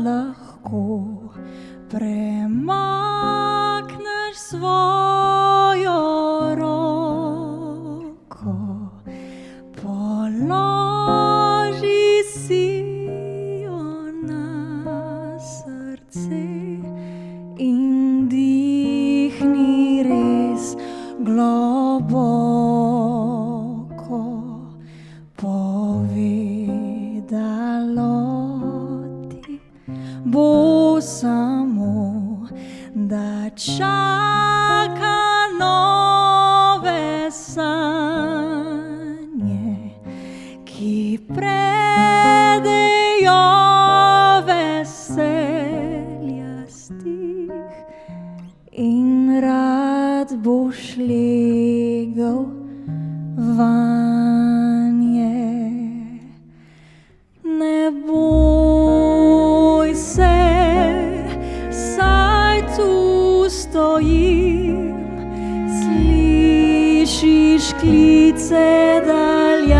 lahko premakneš svojo roko, položi si jo na srce in dihni res globoko. Povedalo ti bo samo, da čaka nove sanje, ki predejo veselja stih, in rad boš legel vanje. Ne boj se, saj tu stojim, slišiš klice daljave,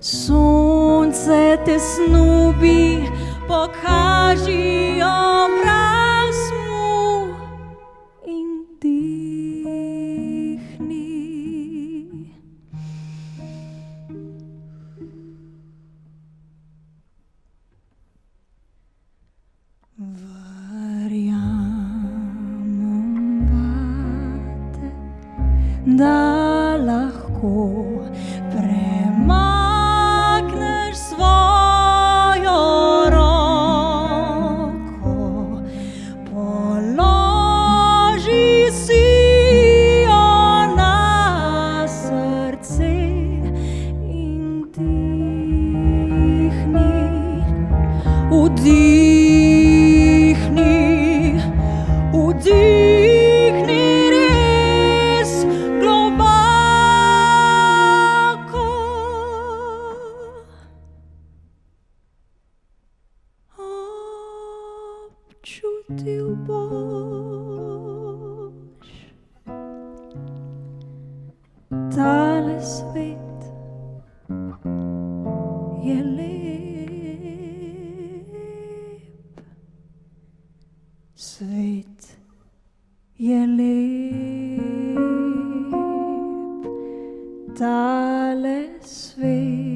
sonce te snubi, pokaži obraz mu in dihni. Verjamem vate, da lahko premakneš svojo roko, položi si jo na srce in dihni, vdihni res globoko. Občutil boš tale svet je lep, svet je lep, tale svet